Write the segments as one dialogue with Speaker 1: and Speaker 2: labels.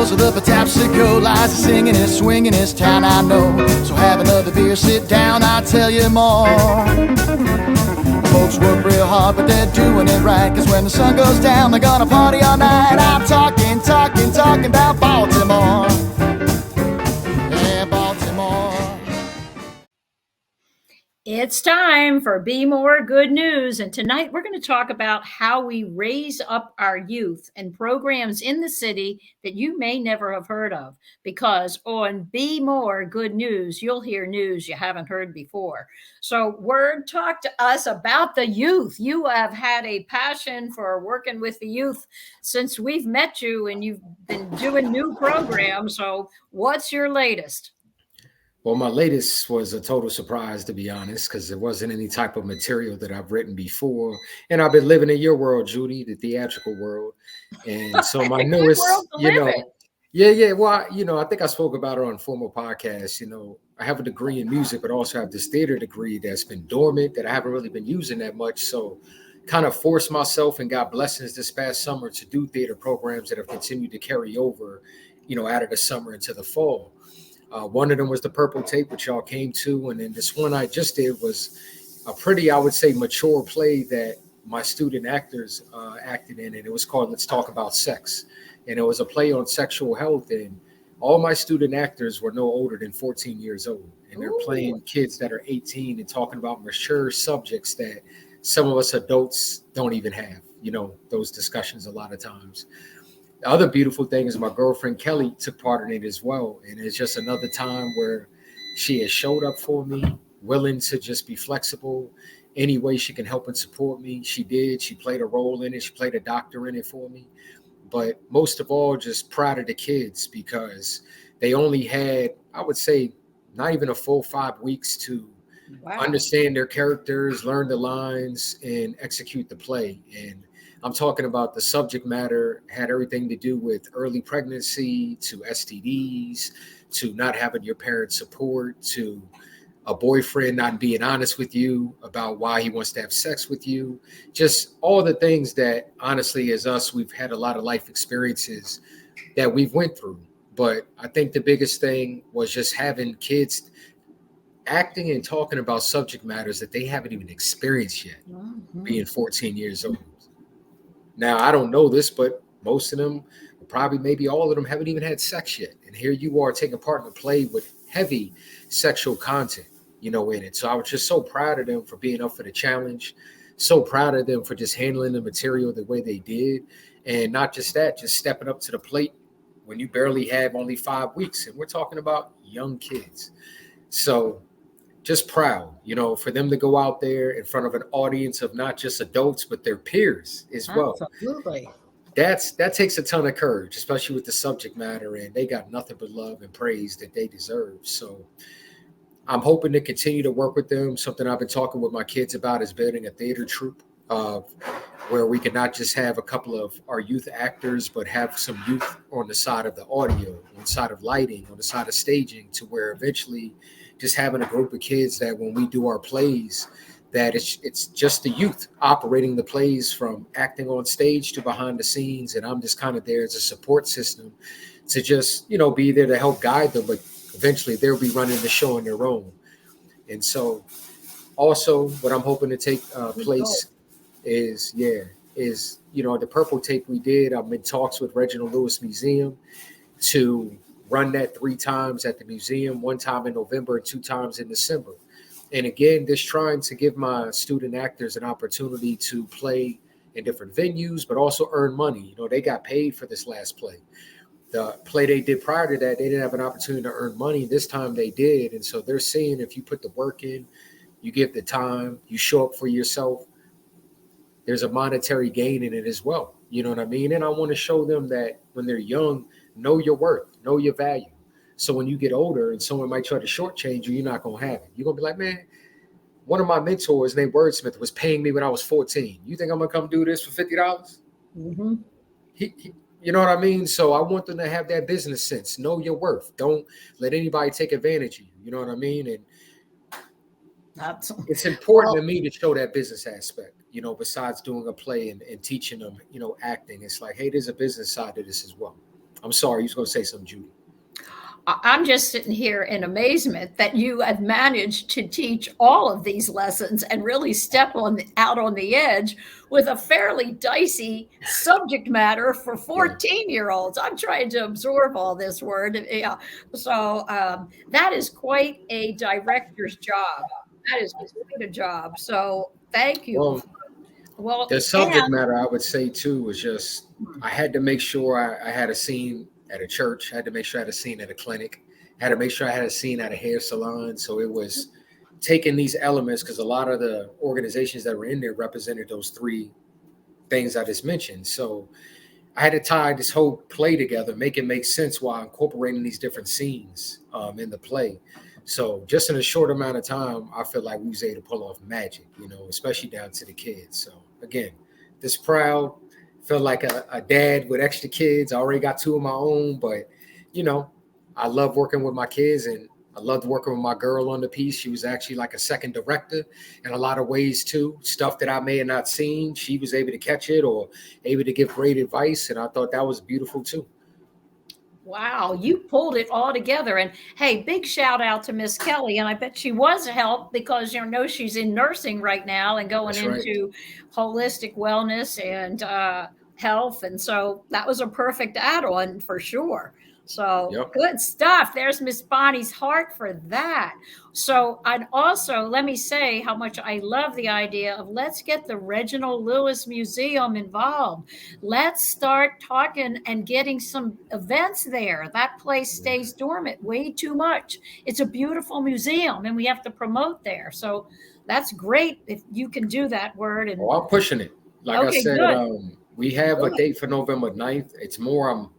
Speaker 1: goes with the Patapsco, lies a singing and swinging his town, I know. So have another beer, sit down, I'll tell you more. Folks work real hard, but they're doing it right, 'cause when the sun goes down, they're gonna party all night. I'm talking about Baltimore. Yeah, Baltimore.
Speaker 2: It's time for Be More Good News, and tonight we're going to talk about how we raise up our youth and programs in the city that you may never have heard of, because on Be More Good News, you'll hear news you haven't heard before. So, Word, talk to us about the youth. You have had a passion for working with the youth since we've met you, and you've been doing new programs. So, what's your latest?
Speaker 3: Well, my latest was a total surprise, to be honest, because there wasn't any type of material that I've written before. And I've been living in your world, Judy, the theatrical world. And so my newest, Well, I think I spoke about it on former podcasts. I have a degree in music, but also have this theater degree that's been dormant that I haven't really been using that much. So kind of forced myself and got blessings this past summer to do theater programs that have continued to carry over, out of the summer into the fall. One of them was the Purple Tape, which y'all came to. And then this one I just did was a pretty, I would say, mature play that my student actors acted in. And it was called Let's Talk About Sex. And it was a play on sexual health. And all my student actors were no older than 14 years old. And they're playing kids that are 18 and talking about mature subjects that some of us adults don't even have, those discussions a lot of times. The other beautiful thing is my girlfriend Kelly took part in it as well. And it's just another time where she has showed up for me, willing to just be flexible any way she can help and support me. She did. She played a role in it. She played a doctor in it for me. But most of all, just proud of the kids, because they only had, I would say, not even a full 5 weeks to understand their characters, learn the lines, and execute the play. And I'm talking about the subject matter had everything to do with early pregnancy, to STDs, to not having your parents' support, to a boyfriend not being honest with you about why he wants to have sex with you. Just all the things that, honestly, as us, we've had a lot of life experiences that we've went through. But I think the biggest thing was just having kids acting and talking about subject matters that they haven't even experienced yet, being 14 years old. Now, I don't know this, but most of them, probably maybe all of them, haven't even had sex yet. And here you are taking part in a play with heavy sexual content, in it. So I was just so proud of them for being up for the challenge. So proud of them for just handling the material the way they did. And not just that, just stepping up to the plate when you barely have only 5 weeks. And we're talking about young kids. So just proud, for them to go out there in front of an audience of not just adults, but their peers as well.
Speaker 2: Absolutely.
Speaker 3: That takes a ton of courage, especially with the subject matter, and they got nothing but love and praise that they deserve. So I'm hoping to continue to work with them. Something I've been talking with my kids about is building a theater troupe where we can not just have a couple of our youth actors, but have some youth on the side of the audio, on the side of lighting, on the side of staging, to where eventually just having a group of kids that when we do our plays, that it's just the youth operating the plays from acting on stage to behind the scenes. And I'm just kind of there as a support system to just, be there to help guide them. But eventually they'll be running the show on their own. And so also what I'm hoping to take place is the Purple Tape we did. I'm in talks with Reginald Lewis Museum to run that 3 times at the museum, 1 time in November and 2 times in December. And again, just trying to give my student actors an opportunity to play in different venues, but also earn money. They got paid for this last play. The play they did prior to that, they didn't have an opportunity to earn money. This time they did. And so they're seeing if you put the work in, you give the time, you show up for yourself, there's a monetary gain in it as well. You know what I mean? And I want to show them that when they're young, know your worth, know your value. So when you get older and someone might try to shortchange you, you're not going to have it. You're going to be like, man, one of my mentors named Wordsmith was paying me when I was 14. You think I'm going to come do this for $50?
Speaker 2: Mm-hmm.
Speaker 3: You know what I mean? So I want them to have that business sense. Know your worth. Don't let anybody take advantage of you. You know what I mean? And it's important to me to show that business aspect, besides doing a play and teaching them, acting. It's like, hey, there's a business side to this as well. I'm sorry, you was going to say something, Judy.
Speaker 2: I'm just sitting here in amazement that you have managed to teach all of these lessons and really step out on the edge with a fairly dicey subject matter for 14-year-olds. I'm trying to absorb all this word. Yeah. So that is quite a director's job. That is quite a job. So thank you.
Speaker 3: Well, the subject matter I would say too was just I had to make sure I had a scene at a church. I had to make sure I had a scene at a clinic. I had to make sure I had a scene at a hair salon. So it was taking these elements, because a lot of the organizations that were in there represented those three things I just mentioned. So I had to tie this whole play together, make it make sense while incorporating these different scenes in the play. So just in a short amount of time, I feel like we was able to pull off magic, especially down to the kids. So again, this proud, felt like a dad with extra kids. I already got 2 of my own, but I love working with my kids, and I loved working with my girl on the piece. She was actually like a second director in a lot of ways too. Stuff that I may have not seen, she was able to catch it or able to give great advice, and I thought that was beautiful too.
Speaker 2: Wow, you pulled it all together. And hey, big shout out to Miss Kelly. And I bet she was a help because she's in nursing right now and going into holistic wellness and health. And so that was a perfect add-on for sure. So Good stuff. There's Miss Bonnie's heart for that. So I'd also, let me say how much I love the idea of let's get the Reginald Lewis Museum involved. Let's start talking and getting some events there. That place stays dormant way too much. It's a beautiful museum and we have to promote there. So that's great if you can do that, Word. And
Speaker 3: I'm pushing it. Like I said, we have a date for November 9th. It's more,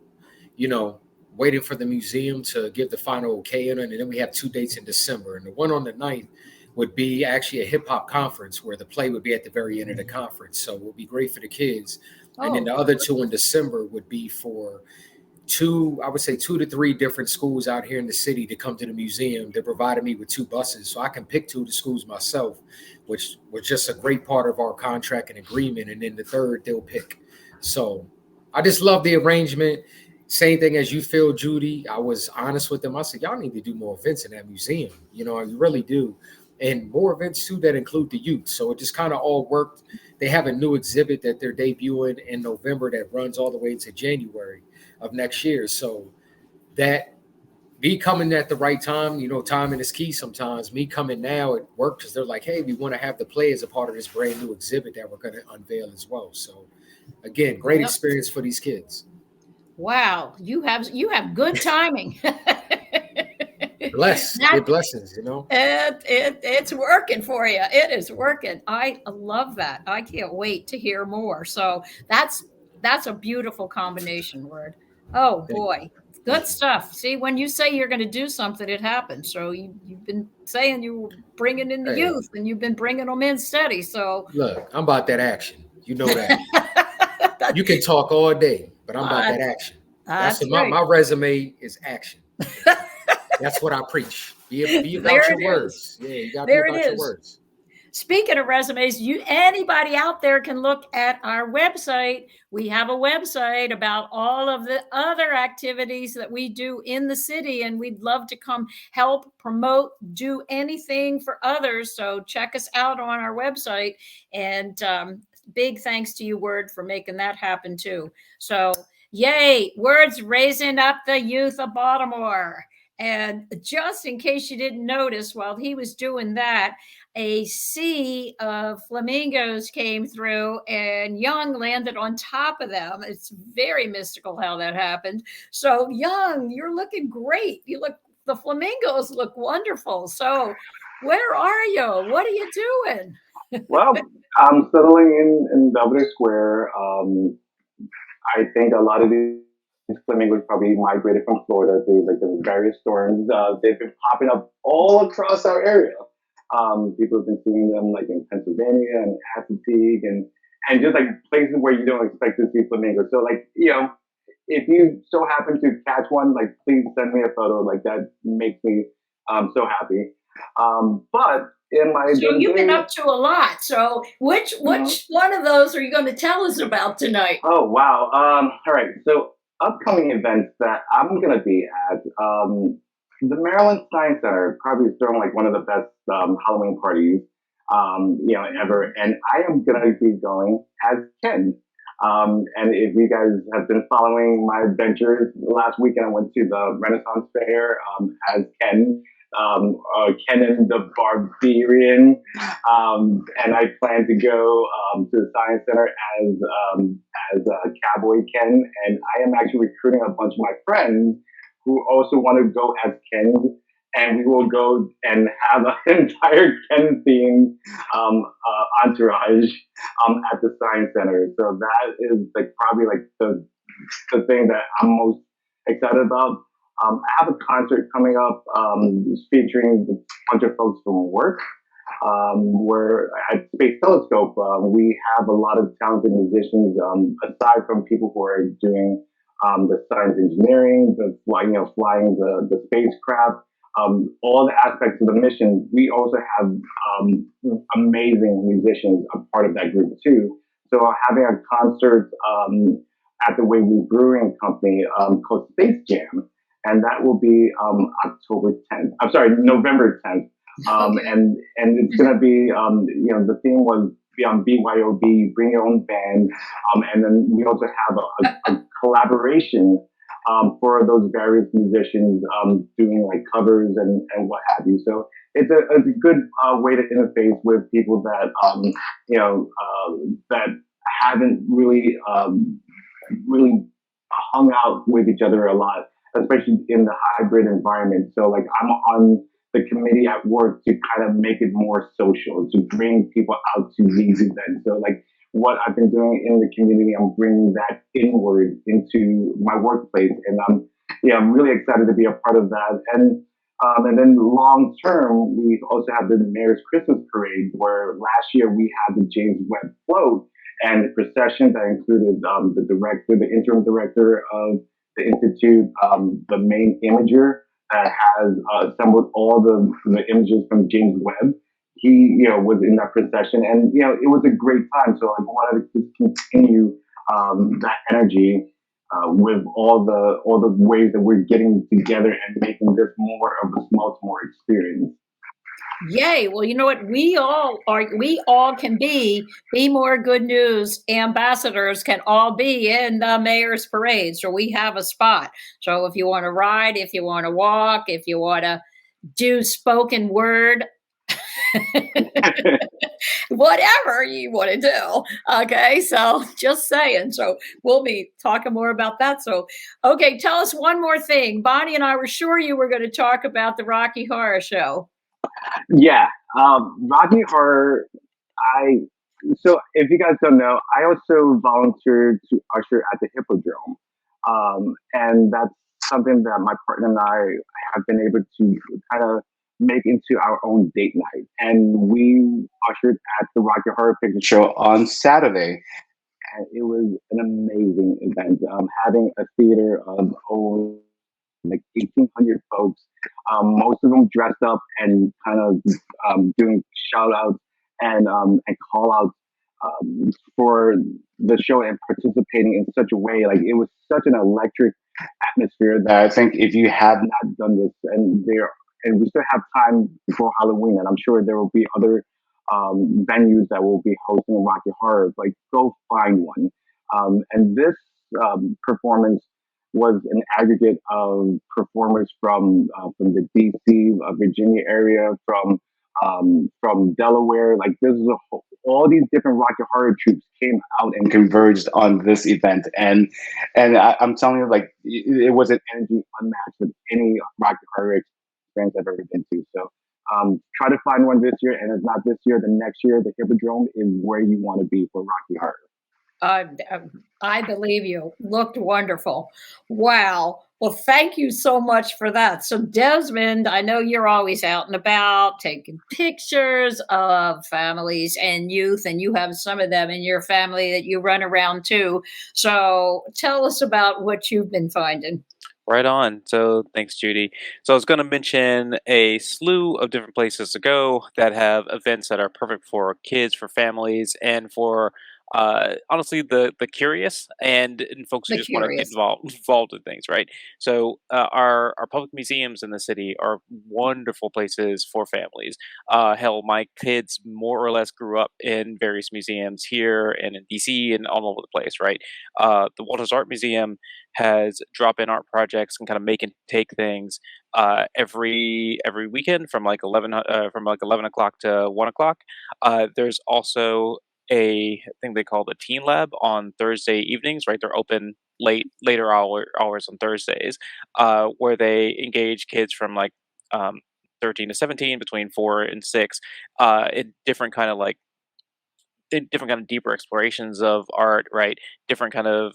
Speaker 3: waiting for the museum to give the final okay in it. And then we have 2 dates in December. And the one on the 9th would be actually a hip hop conference where the play would be at the very end of the conference. So it would be great for the kids. And then the other 2 in December would be for 2 to 3 different schools out here in the city to come to the museum. They provided me with 2 buses so I can pick 2 of the schools myself, which was just a great part of our contract and agreement. And then the third they'll pick. So I just love the arrangement. Same thing as you feel, Judy. I was honest with them. I said, y'all need to do more events in that museum. You really do. And more events, too, that include the youth. So it just kind of all worked. They have a new exhibit that they're debuting in November that runs all the way to January of next year. So that me coming at the right time, timing is key sometimes. Me coming now, it worked because they're like, hey, we want to have the play as a part of this brand new exhibit that we're going to unveil as well. So, again, great experience for these kids.
Speaker 2: Wow, you have good timing.
Speaker 3: Blessings,
Speaker 2: It's working for you. It is working. I love that. I can't wait to hear more. So that's a beautiful combination, Word. Oh boy, good stuff. See, when you say you're going to do something, it happens. So you've been saying you were bringing in the youth, and you've been bringing them in steady. So
Speaker 3: look, I'm about that action. You know that. You can talk all day, but I'm about that action. My resume is action. That's what I preach. Be about your words. Yeah, you got to be about your words.
Speaker 2: Speaking of resumes, anybody out there can look at our website. We have a website about all of the other activities that we do in the city, and we'd love to come help promote, do anything for others. So check us out on our website. And big thanks to you, Word, for making that happen too. So yay, Word's raising up the youth of Baltimore. And just in case you didn't notice, while he was doing that, a sea of flamingos came through and Young landed on top of them. It's very mystical how that happened. So Young, you're looking great. The flamingos look wonderful. So where are you? What are you doing?
Speaker 4: Well, I'm settling in Belvedere Square. I think a lot of these flamingos probably migrated from Florida through the various storms. They've been popping up all across our area. People have been seeing them in Pennsylvania and Assateague and just places where you don't expect to see flamingos. So if you so happen to catch one, please send me a photo. That makes me so happy. But
Speaker 2: so you've been up to a lot. So which one of those are you going to tell us about tonight?
Speaker 4: Oh, wow. All right. So upcoming events that I'm going to be at, the Maryland Science Center probably is throwing like one of the best Halloween parties, ever. And I am going to be going as Ken. And if you guys have been following my adventures, last weekend I went to the Renaissance Fair as Ken. Kenan the Barbarian, and I plan to go to the Science Center as Cowboy Ken, and I am actually recruiting a bunch of my friends who also want to go as Ken, and we will go and have an entire Ken themed entourage at the Science Center. So that is like probably like the thing that I'm most excited about. I have a concert coming up featuring a bunch of folks from work. Where at Space Telescope, we have a lot of talented musicians, aside from people who are doing the science engineering, the flying the spacecraft, all the aspects of the mission. We also have amazing musicians a part of that group too. So having a concert at the Waverly Brewing Company called Space Jam, and that will be November 10th. And it's going to be, the theme was BYOB, bring your own band. And then we also have a collaboration for those various musicians doing like covers and what have you. So it's a good way to interface with people that, that haven't really hung out with each other a lot, especially in the hybrid environment. So like I'm on the committee at work to kind of make it more social, to bring people out to these events. So like what I've been doing in the community, I'm bringing that inward into my workplace, and I'm really excited to be a part of that. And then long term, we also have the Mayor's Christmas Parade, where last year we had the James Webb float and the procession that included the interim director of the Institute, the main imager that has assembled all the images from James Webb. He, was in that procession, and it was a great time. So I wanted to continue that energy with all the ways that we're getting together and making this more of a Baltimore experience.
Speaker 2: Yay. Well, you know what? We all can be More Good News ambassadors, can all be in the mayor's parade. So we have a spot. So if you want to ride, if you want to walk, if you want to do spoken word, whatever you want to do. Okay. So just saying. So we'll be talking more about that. So, okay. Tell us one more thing. Bonnie and I were sure you were going to talk about the Rocky Horror Show.
Speaker 4: Yeah, Rocky Horror. So if you guys don't know, I also volunteered to usher at the Hippodrome, and that's something that my partner and I have been able to kind of make into our own date night. And we ushered at the Rocky Horror Picture Show on Saturday, and it was an amazing event. Having a theater of over like 1,800 folks, most of them dressed up and kind of doing shout outs and call outs for the show and participating in such a way. Like it was such an electric atmosphere that I think if you have not done this, and we still have time before Halloween, and I'm sure there will be other venues that will be hosting Rocky Horror, like go find one. And this performance was an aggregate of performers from the DC, Virginia area, from Delaware. Like this is all these different Rocky Horror troops came out and converged on this event, and I'm telling you, like it was an energy unmatched with any Rocky Horror experience I've ever been to. So try to find one this year, and if not this year, the next year, the Hippodrome is where you want to be for Rocky Horror.
Speaker 2: I believe you. Looked wonderful. Wow. Well, thank you so much for that. So, Desmond, I know you're always out and about taking pictures of families and youth, and you have some of them in your family that you run around too. So, tell us about what you've been finding.
Speaker 5: Right on. So thanks, Judy. So I was going to mention a slew of different places to go that have events that are perfect for kids, for families, and for honestly the curious and folks who
Speaker 2: The
Speaker 5: just want to get
Speaker 2: curious.
Speaker 5: involved in things, right? So our public museums in the city are wonderful places for families. Hell, my kids more or less grew up in various museums here and in DC and all over the place, right? The Walters Art Museum has drop-in art projects and kind of make and take things every weekend from like 11 o'clock to 1 o'clock. There's also a thing they call the Teen Lab on Thursday evenings, right? They're open later hours on Thursdays, where they engage kids from like um, 13 to 17, between 4 and 6, in different kind of deeper explorations of art, right? Different kind of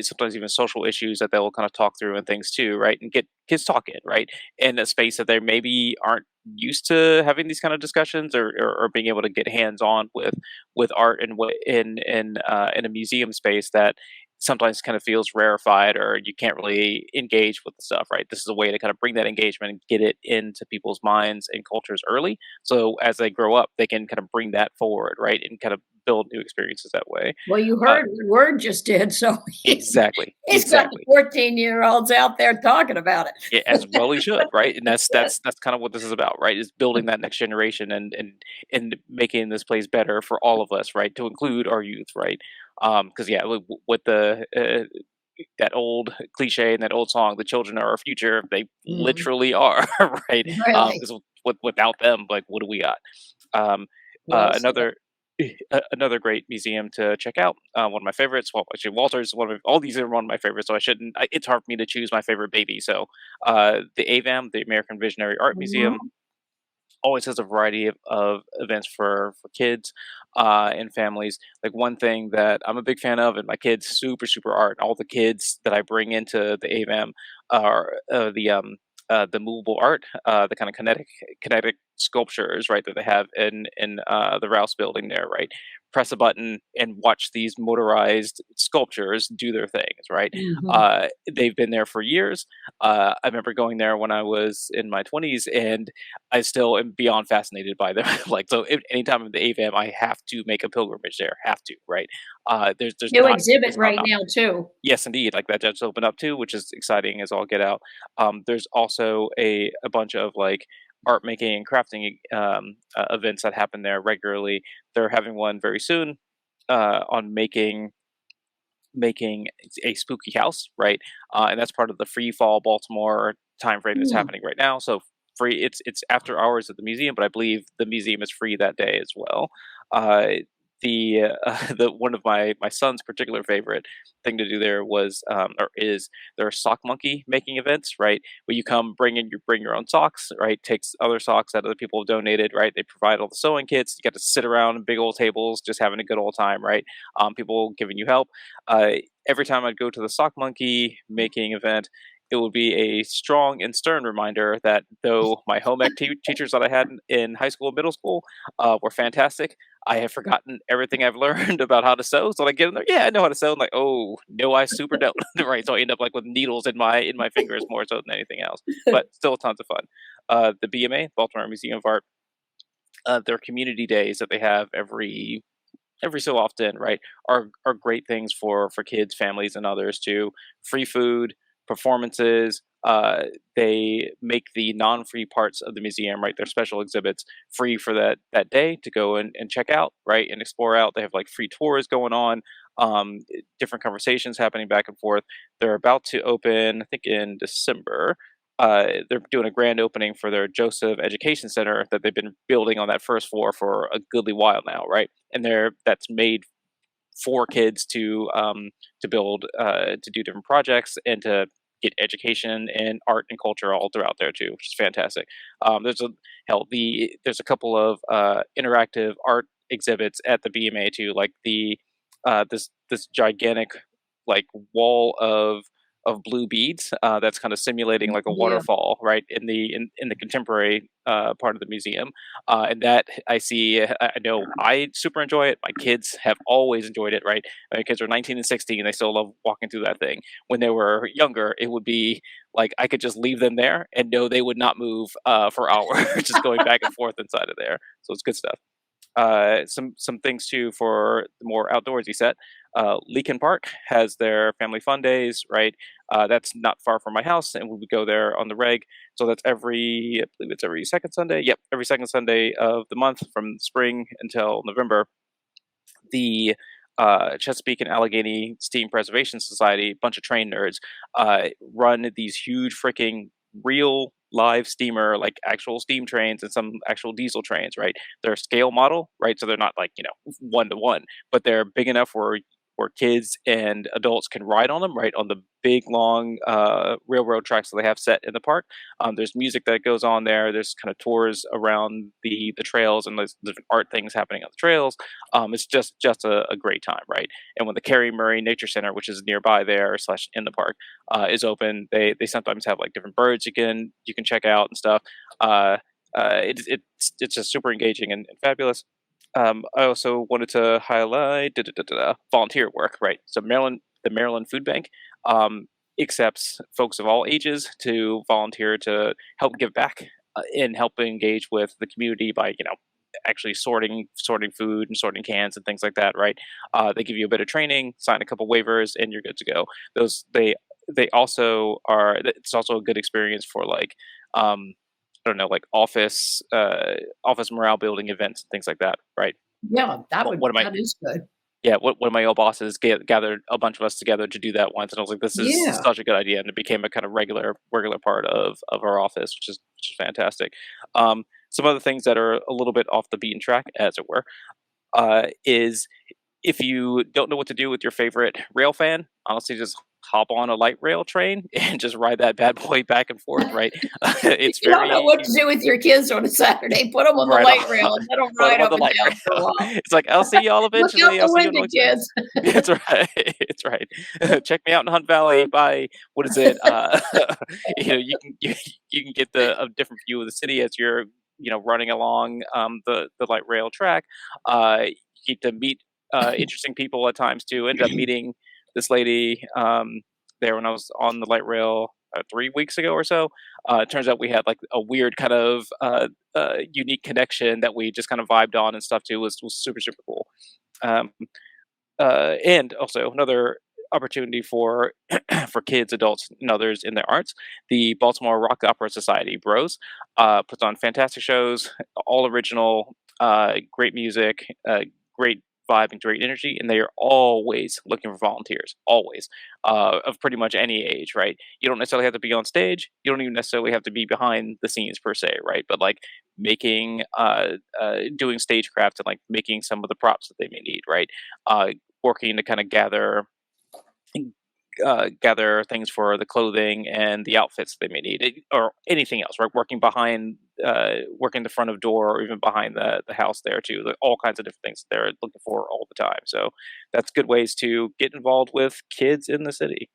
Speaker 5: sometimes even social issues that they'll kind of talk through and things too, right? And get kids talking, right? In a space that they maybe aren't used to having these kind of discussions, or being able to get hands on with art and in a museum space that sometimes kind of feels rarefied, or you can't really engage with the stuff, right? This is a way to kind of bring that engagement and get it into people's minds and cultures early, so as they grow up they can kind of bring that forward, right, and kind of build new experiences that way.
Speaker 2: Well, you
Speaker 5: uh,
Speaker 2: heard what Word just did, so
Speaker 5: exactly,
Speaker 2: he's got
Speaker 5: exactly.
Speaker 2: 14-year-olds out there talking about it.
Speaker 5: Yeah, as well he should, right? And that's
Speaker 2: Yes.
Speaker 5: that's kind of what this is about, right? Is building that next generation and making this place better for all of us, right? To include our youth, right? Because yeah, with the that old cliche and that old song, "The children are our future," they
Speaker 2: Mhm.
Speaker 5: literally are, right?
Speaker 2: Really
Speaker 5: Because without them, like, what do we got? Um,
Speaker 2: well said.
Speaker 5: another another great museum to check out. One of my favorites. Well, actually, Walters. All these are one of my favorites, so I shouldn't. It's hard for me to choose my favorite baby. So, the AVAM, the American Visionary Art Museum,
Speaker 2: Mhm.
Speaker 5: always has a variety of events for kids and families. Like, one thing that I'm a big fan of, and my kids super art. All the kids that I bring into the AVAM are the movable art, the kind of kinetic sculptures, right, that they have in the Rouse building there, right. Press a button and watch these motorized sculptures do their things, right.
Speaker 2: Mhm.
Speaker 5: They've been there for years. I remember going there when I was in my 20s, and I still am beyond fascinated by them. Like, so anytime I'm at the AVAM, I have to make a pilgrimage there. Have to, right? There's
Speaker 2: New
Speaker 5: not
Speaker 2: exhibit
Speaker 5: it's not an
Speaker 2: right now
Speaker 5: option.
Speaker 2: too.
Speaker 5: Yes, indeed. Like, that just opened up too, which is exciting as all get out. There's also a bunch of like art making and crafting events that happen there regularly. They're having one very soon on making a spooky house, right? And that's part of the Free Fall Baltimore timeframe that's
Speaker 2: Mm.
Speaker 5: happening right now. So free, it's after hours at the museum, but I believe the museum is free that day as well. Uh, the one of my son's particular favorite thing to do there was or is there are sock monkey making events, right? Where you bring your own socks, right? Takes other socks that other people have donated, right? They provide all the sewing kits. You got to sit around in big old tables, just having a good old time, right? People giving you help. uh, every time I'd go to the sock monkey making event, it would be a strong and stern reminder that though my home ec teachers that I had in high school and middle school were fantastic, I have forgotten everything I've learned about how to sew. So I get in there, yeah, I know how to sew. I'm like, oh no, I super don't. Right, so I end up like with needles in my fingers more so than anything else. But still tons of fun. The BMA, Baltimore Museum of Art, their community days that they have every so often, right, are great things for kids, families, and others too. Free food, performances. They make the non-free parts of the museum, right, their special exhibits, free for that day to go and check out, right, and explore out. They have like free tours going on, different conversations happening back and forth. They're about to open, I think, in December. They're doing a grand opening for their Joseph Education Center that they've been building on that first floor for a goodly while now, right? And that's made for kids to build to do different projects and to get education and art and culture all throughout there too, which is fantastic. There's a couple of interactive art exhibits at the BMA too, like this gigantic like wall of blue beads that's kind of simulating like a
Speaker 2: Yeah.
Speaker 5: waterfall, right, in the contemporary part of the museum. And that I know I super enjoy it. My kids have always enjoyed it, right? My kids are 19 and 16. They still love walking through that thing. When they were younger, it would be like I could just leave them there and know they would not move for hours, just going back and forth inside of there. So it's good stuff. Some things too for the more outdoorsy set. Leakin Park has their family fun days, right? That's not far from my house, and we would go there on the reg. So that's I believe it's every second Sunday. Yep, every second Sunday of the month from spring until November. The Chesapeake and Allegheny Steam Preservation Society, bunch of train nerds, run these huge freaking real live steamer, like actual steam trains and some actual diesel trains, right? They're scale model, right? So they're not like, 1-to-1, but they're big enough where kids and adults can ride on them, right? On the big, long railroad tracks that they have set in the park. There's music that goes on there. There's kind of tours around the trails, and there's different art things happening on the trails. It's just a great time, right? And when the Carrie Murray Nature Center, which is nearby there / in the park, is open, they sometimes have like different birds you can check out and stuff. It's just super engaging and fabulous. I also wanted to highlight volunteer work, right? So the Maryland Food Bank accepts folks of all ages to volunteer to help give back and help engage with the community by, actually sorting food and sorting cans and things like that, right? They give you a bit of training, sign a couple waivers, and you're good to go. They also are. It's also a good experience for like. I don't know, like office morale building events, things like that, right?
Speaker 2: Yeah, that is good.
Speaker 5: Yeah, one of my old bosses gathered a bunch of us together to do that once, and I was like, "This is such a good idea," and it became a kind of regular part of our office, which is fantastic. Some other things that are a little bit off the beaten track, as it were, is if you don't know what to do with your favorite rail fan, honestly, just hop on a light rail train and just ride that bad boy back and forth, right? It's
Speaker 2: you don't know what to do with your kids on a Saturday. Put them on the light rail and let them ride up and down for a while.
Speaker 5: It's like, I'll see y'all eventually.
Speaker 2: Look out the window, kids.
Speaker 5: That's right. It's right. Check me out in Hunt Valley by, what is it? You can get a different view of the city as you're, running along the light rail track. You get to meet interesting people at times too. Ended up meeting this lady there when I was on the light rail 3 weeks ago or so. It turns out we had like a weird kind of unique connection that we just kind of vibed on and stuff too. Was super, super cool. And also another opportunity for kids, adults, and others in their arts. The Baltimore Rock Opera Society, BROS, puts on fantastic shows, all original, great music, great vibe and great energy, and they are always looking for volunteers, always, of pretty much any age, right? You don't necessarily have to be on stage, you don't even necessarily have to be behind the scenes per se, right? But like making doing stagecraft and like making some of the props that they may need, right? Working to kind of gather things for the clothing and the outfits they may need, or anything else, right? Working the front of door, or even behind the house there too. Like all kinds of different things they're looking for all the time. So that's good ways to get involved with kids in the city.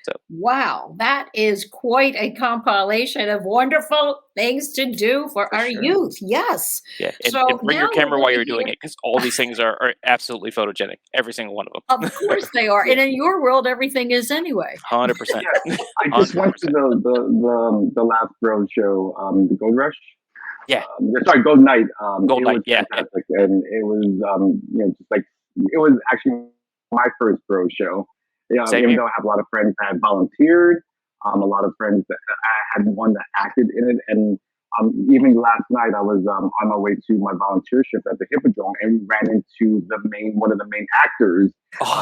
Speaker 5: So
Speaker 2: wow, that is quite a compilation of wonderful things to do for our youth. Yes.
Speaker 5: Yeah, and bring your camera while you're doing it, because all these things are absolutely photogenic. Every single one of them.
Speaker 2: Of course they are, and in your world, everything is anyway.
Speaker 5: 100%.
Speaker 4: I just went to the last road show, the Gold Rush.
Speaker 5: Yeah.
Speaker 4: Sorry, Gold Night.
Speaker 5: Gold Night. Yeah.
Speaker 4: Fantastic. And it was just like it was actually my first bro show. Yeah, even though I have a lot of friends that have volunteered, a lot of friends that I had one that acted in it, and even last night I was on my way to my volunteer shift at the Hippodrome, and we ran into one of the main actors,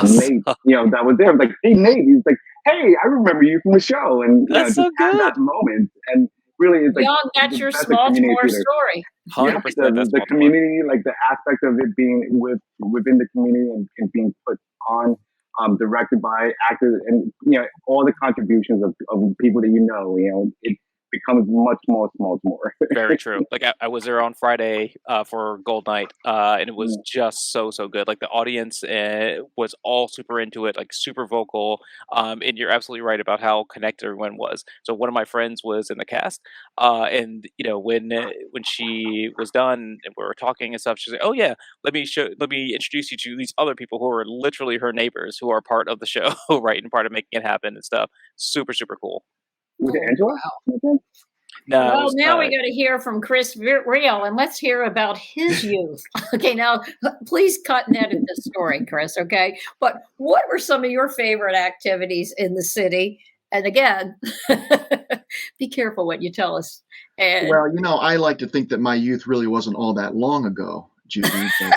Speaker 4: Nate. That was there. I was like, "Hey, Nate!" He's like, "Hey, I remember you from the show," and
Speaker 5: that's so good.
Speaker 4: That moment, and really, it's like
Speaker 2: that's your Baltimore story.
Speaker 5: 100%.
Speaker 4: The community, like the aspect of it being within the community and being put on. Directed by actors, and all the contributions of people that it becomes much more.
Speaker 5: Very true. Like I was there on Friday for Gold Night, and it was just so good. Like the audience was all super into it, like super vocal. And you're absolutely right about how connected everyone was. So one of my friends was in the cast, and when she was done and we were talking and stuff, she's like, "Oh yeah, let me introduce you to these other people who are literally her neighbors, who are part of the show, right, and part of making it happen and stuff." Super cool.
Speaker 4: Was it Angela?
Speaker 5: No, it
Speaker 2: Well,
Speaker 5: was,
Speaker 2: now we got to hear from Chris Real, and let's hear about his youth. Okay, now please cut and edit this story, Chris. Okay, but what were some of your favorite activities in the city? And again, be careful what you tell us. And
Speaker 6: Well, I like to think that my youth really wasn't all that long ago, Judy.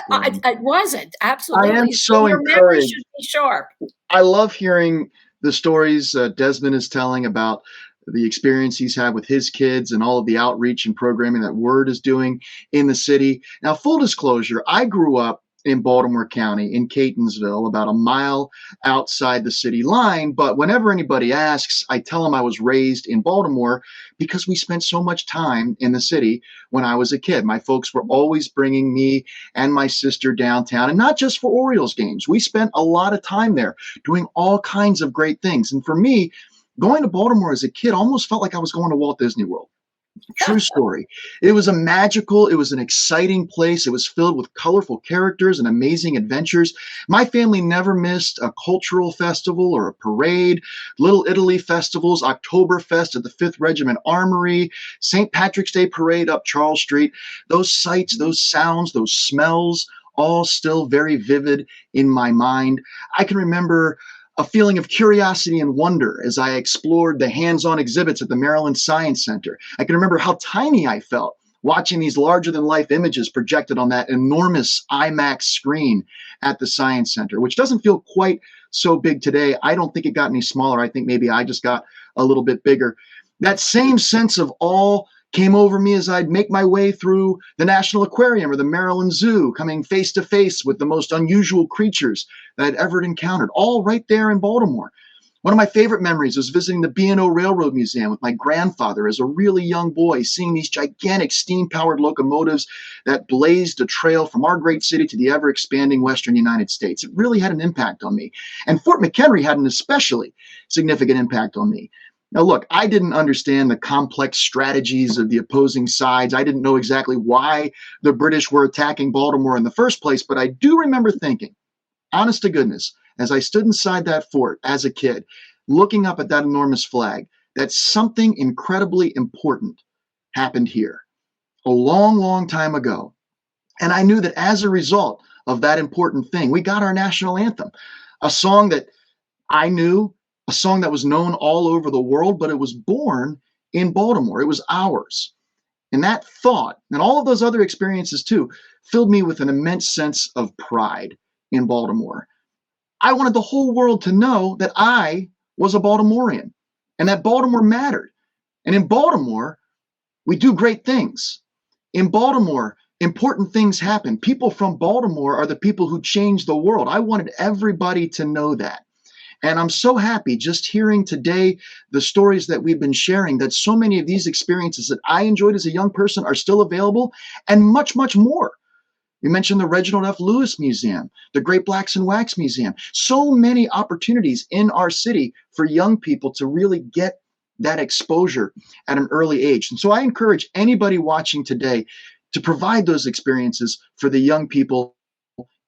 Speaker 6: But,
Speaker 2: it wasn't absolutely.
Speaker 6: I am so
Speaker 2: your memory
Speaker 6: encouraged.
Speaker 2: should be sharp.
Speaker 6: I love hearing the stories Desmond is telling about the experience he's had with his kids and all of the outreach and programming that Word is doing in the city. Now, full disclosure, I grew up in Baltimore County, in Catonsville, about a mile outside the city line. But whenever anybody asks, I tell them I was raised in Baltimore because we spent so much time in the city when I was a kid. My folks were always bringing me and my sister downtown, and not just for Orioles games. We spent a lot of time there doing all kinds of great things. And for me, going to Baltimore as a kid almost felt like I was going to Walt Disney World. True story. It was it was an exciting place. It was filled with colorful characters and amazing adventures. My family never missed a cultural festival or a parade, Little Italy festivals, Oktoberfest at the 5th Regiment Armory, St. Patrick's Day Parade up Charles Street. Those sights, those sounds, those smells, all still very vivid in my mind. I can remember a feeling of curiosity and wonder as I explored the hands-on exhibits at the Maryland Science Center. I can remember how tiny I felt watching these larger-than-life images projected on that enormous IMAX screen at the Science Center, which doesn't feel quite so big today. I don't think it got any smaller. I think maybe I just got a little bit bigger. That same sense of awe came over me as I'd make my way through the National Aquarium or the Maryland Zoo, coming face to face with the most unusual creatures that I'd ever encountered, all right there in Baltimore. One of my favorite memories was visiting the B&O Railroad Museum with my grandfather as a really young boy, seeing these gigantic steam-powered locomotives that blazed a trail from our great city to the ever-expanding western United States. It really had an impact on me. And Fort McHenry had an especially significant impact on me. Now, look, I didn't understand the complex strategies of the opposing sides. I didn't know exactly why the British were attacking Baltimore in the first place, but I do remember thinking, honest to goodness, as I stood inside that fort as a kid, looking up at that enormous flag, that something incredibly important happened here a long, long time ago. And I knew that as a result of that important thing, we got our national anthem, a song that I knew, a song that was known all over the world, but it was born in Baltimore. It was ours. And that thought, and all of those other experiences too, filled me with an immense sense of pride in Baltimore. I wanted the whole world to know that I was a Baltimorean and that Baltimore mattered. And in Baltimore, we do great things. In Baltimore, important things happen. People from Baltimore are the people who change the world. I wanted everybody to know that. And I'm so happy just hearing today the stories that we've been sharing, that so many of these experiences that I enjoyed as a young person are still available, and much, much more. You mentioned the Reginald F. Lewis Museum, the Great Blacks in Wax Museum. So many opportunities in our city for young people to really get that exposure at an early age. And so I encourage anybody watching today to provide those experiences for the young people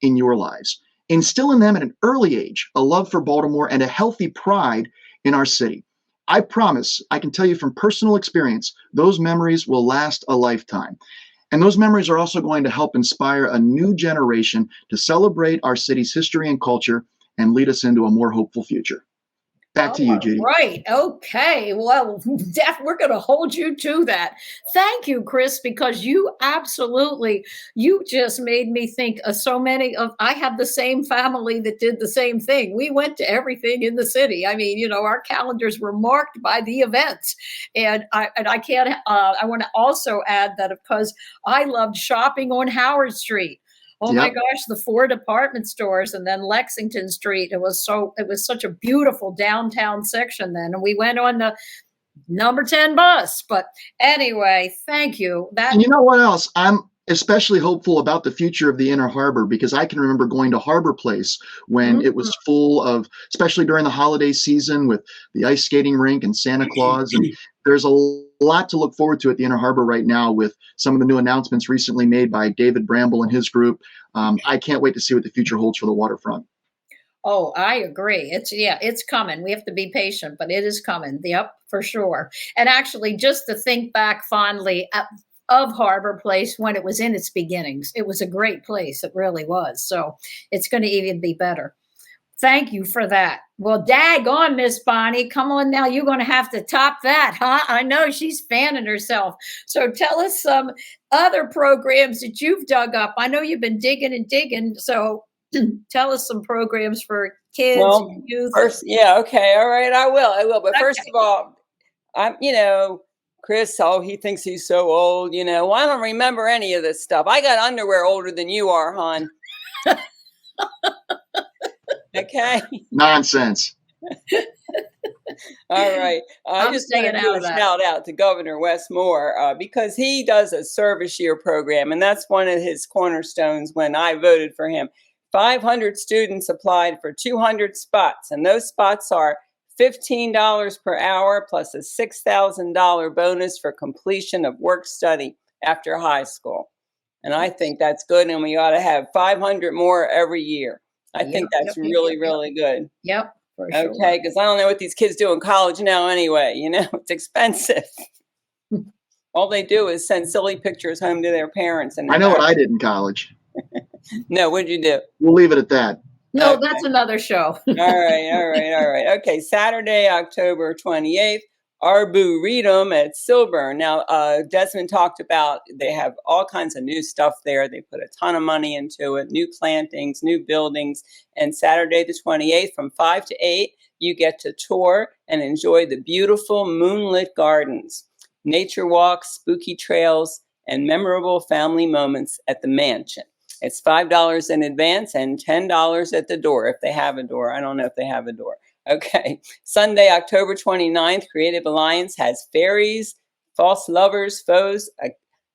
Speaker 6: in your lives. Instill in them at an early age a love for Baltimore and a healthy pride in our city. I promise, I can tell you from personal experience, those memories will last a lifetime. And those memories are also going to help inspire a new generation to celebrate our city's history and culture and lead us into a more hopeful future. Back to you, Judy.
Speaker 2: Right. Okay. Well, we're going to hold you to that. Thank you, Chris, because you just made me think of so many of, I have the same family that did the same thing. We went to everything in the city. I mean, our calendars were marked by the events. And I want to also add that because I loved shopping on Howard Street. Oh my gosh, the 4 department stores and then Lexington Street. It was such a beautiful downtown section then. And we went on the number 10 bus. But anyway, thank you.
Speaker 6: And you know what else? I'm especially hopeful about the future of the Inner Harbor, because I can remember going to Harbor Place when it was full of, especially during the holiday season with the ice skating rink and Santa Claus. And there's a lot to look forward to at the Inner Harbor right now with some of the new announcements recently made by David Bramble and his group. I can't wait to see what the future holds for the waterfront.
Speaker 2: Oh, I agree. It's coming. We have to be patient, but it is coming. Yep, for sure. And actually, just to think back fondly of Harbor Place when it was in its beginnings, it was a great place. It really was. So it's going to even be better. Thank you for that. Well, daggone, Miss Bonnie, come on now. You're going to have to top that, huh? I know she's fanning herself. So tell us some other programs that you've dug up. I know you've been digging and digging. So tell us some programs for kids,
Speaker 7: Well,
Speaker 2: youth.
Speaker 7: first, yeah, okay, all right, I will. But first of all, Chris, he thinks he's so old. Well, I don't remember any of this stuff. I got underwear older than you are, hon. Okay.
Speaker 6: Nonsense.
Speaker 7: All right. I
Speaker 2: I'm
Speaker 7: just want
Speaker 2: staying
Speaker 7: to
Speaker 2: out
Speaker 7: do
Speaker 2: of
Speaker 7: a
Speaker 2: that.
Speaker 7: shout out to Governor Wes Moore because he does a service year program, and that's one of his cornerstones when I voted for him. 500 students applied for 200 spots, and those spots are $15 per hour plus a $6,000 bonus for completion of work study after high school. And I think that's good, and we ought to have 500 more every year. I think that's really, really good.
Speaker 2: Yep. For sure.
Speaker 7: Okay, because I don't know what these kids do in college now anyway. It's expensive. All they do is send silly pictures home to their parents. And
Speaker 6: I know what I did in college.
Speaker 7: No, what'd you do?
Speaker 6: We'll leave it at that.
Speaker 2: No,
Speaker 7: Okay.
Speaker 2: that's another show.
Speaker 7: All right. Okay, Saturday, October 28th, Arboretum at Silburn. Now, Desmond talked about they have all kinds of new stuff there. They put a ton of money into it, new plantings, new buildings. And Saturday the 28th from 5 to 8, you get to tour and enjoy the beautiful moonlit gardens, nature walks, spooky trails, and memorable family moments at the mansion. It's $5 in advance and $10 at the door if they have a door. I don't know if they have a door. Okay. Sunday, October 29th, Creative Alliance has fairies, false lovers, foes,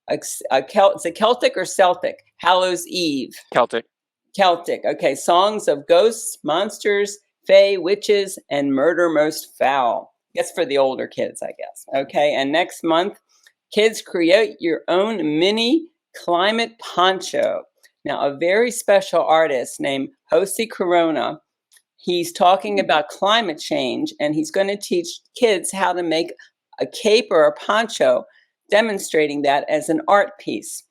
Speaker 7: it's a Celtic or Celtic? Hallows Eve.
Speaker 5: Celtic.
Speaker 7: Okay. Songs of ghosts, monsters, fae, witches, and murder most foul. That's for the older kids, I guess. Okay. And next month, kids create your own mini climate poncho. Now, a very special artist named Jose Corona, he's talking about climate change, and he's going to teach kids how to make a cape or a poncho, demonstrating that as an art piece.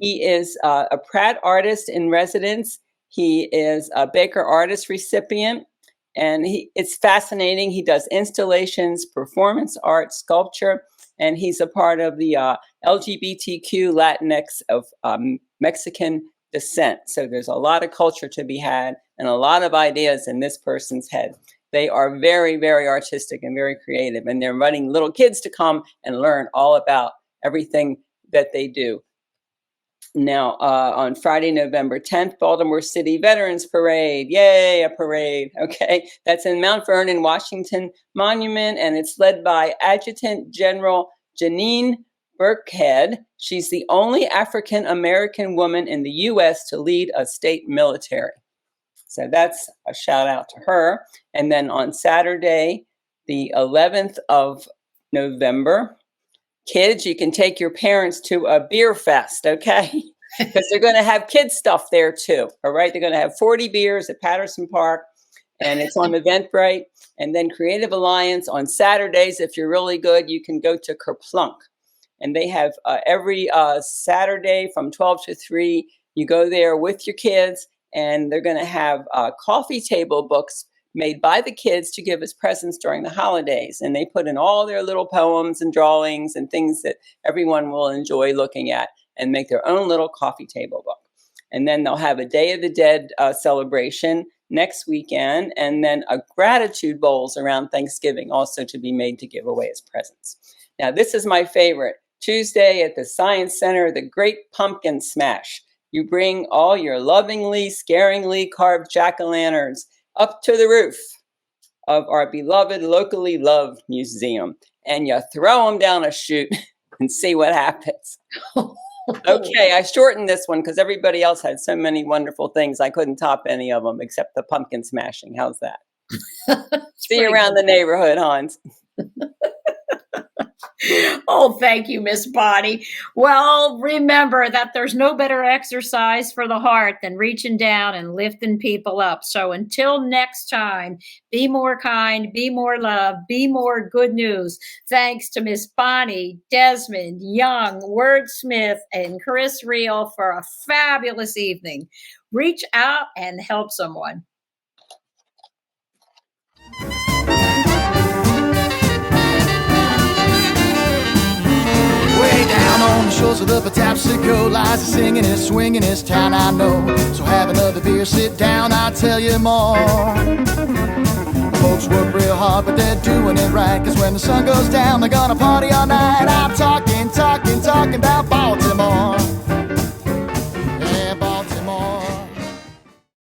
Speaker 7: He is a Pratt Artist in Residence. He is a Baker Artist recipient, and it's fascinating. He does installations, performance art, sculpture, and he's a part of the LGBTQ Latinx of Mexican descent. So there's a lot of culture to be had and a lot of ideas in this person's head. They are very, very artistic and very creative, and they're inviting little kids to come and learn all about everything that they do. Now, on Friday, November 10th, Baltimore City Veterans Parade. Yay, a parade. Okay, that's in Mount Vernon, Washington Monument, and it's led by Adjutant General Janine Burkhead. She's the only African-American woman in the U.S. to lead a state military. So that's a shout out to her. And then on Saturday, the 11th of November, kids, you can take your parents to a beer fest, okay? Because they're going to have kid stuff there too, all right? They're going to have 40 beers at Patterson Park, and it's on Eventbrite. And then Creative Alliance on Saturdays, if you're really good, you can go to Kerplunk. And they have every Saturday from 12 to 3, you go there with your kids, and they're going to have coffee table books made by the kids to give as presents during the holidays. And they put in all their little poems and drawings and things that everyone will enjoy looking at and make their own little coffee table book. And then they'll have a Day of the Dead celebration next weekend, and then a gratitude bowls around Thanksgiving also to be made to give away as presents. Now, this is my favorite. Tuesday at the Science Center, the Great Pumpkin Smash. You bring all your lovingly, scaringly carved jack-o'-lanterns up to the roof of our beloved, locally loved museum, and you throw them down a chute and see what happens. Okay, I shortened this one because everybody else had so many wonderful things. I couldn't top any of them except the pumpkin smashing. How's that? See you around the neighborhood, Hans.
Speaker 2: Oh, thank you, Miss Bonnie. Well, remember that there's no better exercise for the heart than reaching down and lifting people up. So until next time, be more kind, be more love, be more good news. Thanks to Miss Bonnie, Desmond, Young, Wordsmith, and Chris Reel for a fabulous evening. Reach out and help someone.
Speaker 1: Way down on the shores of the Patapsco lies a singing and swinging this town I know. So have another beer, sit down, I'll tell you more. Folks work real hard, but they're doing it right, 'cause when the sun goes down, they're gonna party all night. I'm talking